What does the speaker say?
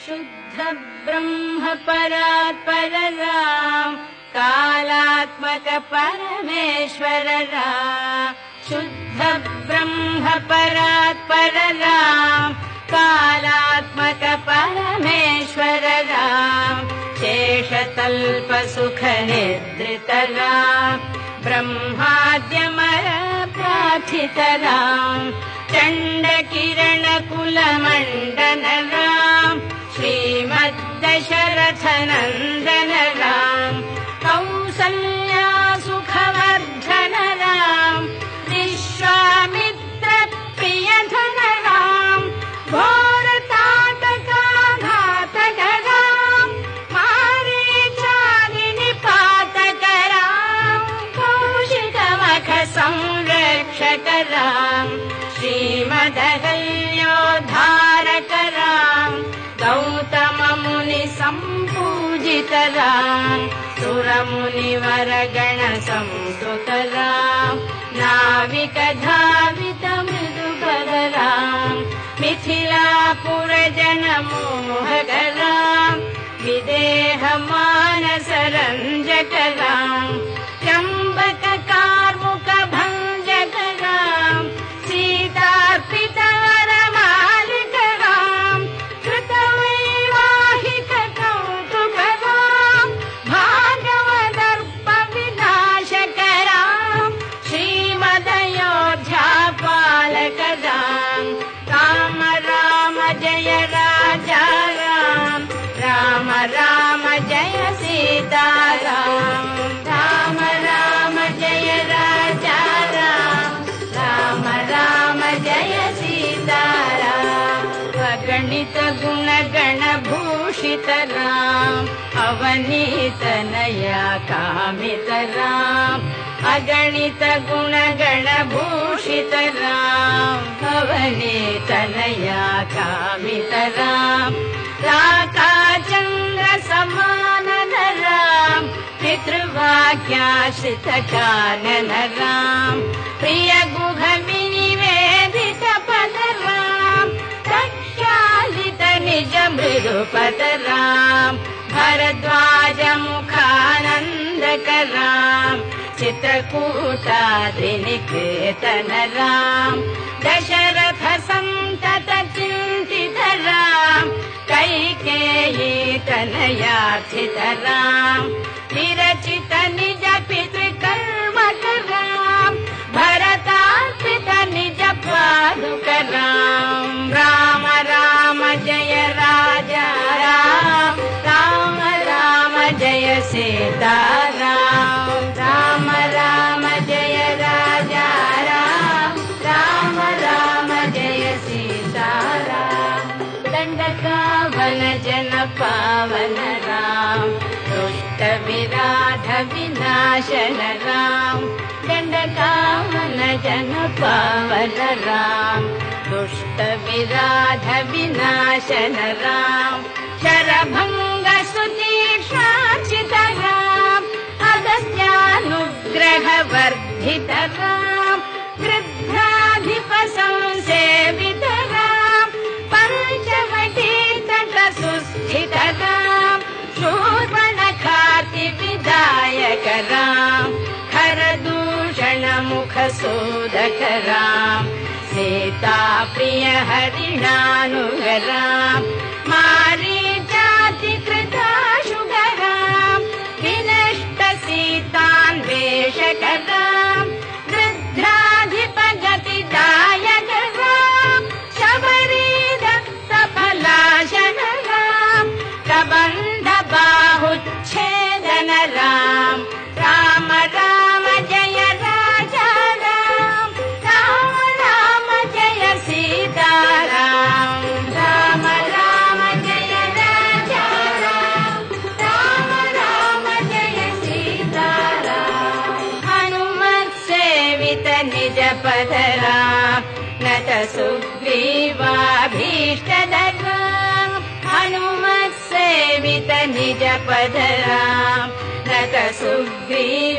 शुद्ध ब्रह्म परात्पर राम कालात्मक परमेश्वर राम शुद्ध ब्रह्म परात्पर राम कालात्मक परमेश्वर राम शेषतल्प सुख निद्रित राम ब्रह्माद्यमर प्रार्थित राम चंड किरण कुल मंडन राम श्रीमद्दशरथ नंदन राम कौसल्या सुखवर्धन राम विश्वामित्र प्रियधन राम घोरताटका घातक राम मारीचादिनि पातक राम कौशिकमख संरक्षक राम श्रीमदहल्योद्धारक राम गौतम मुनि संपूजित राम सुरमुनिवर गण संस्तुत राम नाविक धावित मृदुपद राम मिथिलापुर जन मोहक राम विदेह मानस रंजक राम त्र्यंबक कार्मुक भंजक राम सीतार्पित वरमालिक राम कृतवैवाहिक कौतुक राम भागवदर्प विनाशक राम श्रीमदयोध्यापालक राम राम राम जय राजा राम राम राम जय सीताराम राम राम जय राजा राम राम राम जय सीताराम अगणित गुण गण भूषित राम अवनीत नया कामित राम अगणित गुण गण भूषित राम अवनीत नया कामित राम राका चंद्र समान राम पितृवाक्याश्रित कानन राम प्रिय गुह विनिवेदित पद राम प्रख्यालित निज मृदुपद राम भरद्वाज मुखानंदक राम चित्रकूटाद्रिनिकेतन राम दशरथ संतत चिंतित राम कैकेयी तनयार्थित राम विरचित निज पितृकर्मक राम भरतार्पित निज पादुक राम राम राम जय राजा राम राम राम जय सीताराम राम राम जय राजा राम राम राम जय सीताराम दंडकावन जन पावन राम दुष्ट विराध विनाशन राम दंडकावन जन पावन राम दुष्ट विराध विनाशन राम शरभंग सुतीक्षाचित राम अगस्त्यानुग्रह वर्धित राम गृध्राधिप संसेवित राम पंचवटी तट सुस्थित राम शूर्पणखाति विदायक राम खरदूषण मुख शोधक राम सीता प्रिय हरिणानुग राम मारीचाति कृताशुग राम विनष्ट सीतान्वेषक राम गृध्राधिप गतिदायक राम शबरी दत्त फलाशन राम कबंध बाहुच्छेदन राम राम राम जय राजा राम राम राम जय सीताराम राम राम जय राजा राम राम राम जय सीताराम हनुमत सेवित निज पद राम नत सुग्रीवाभीष्ट राम हनुमत सेवित निज पद राम नत सुग्रीवाभीष्ट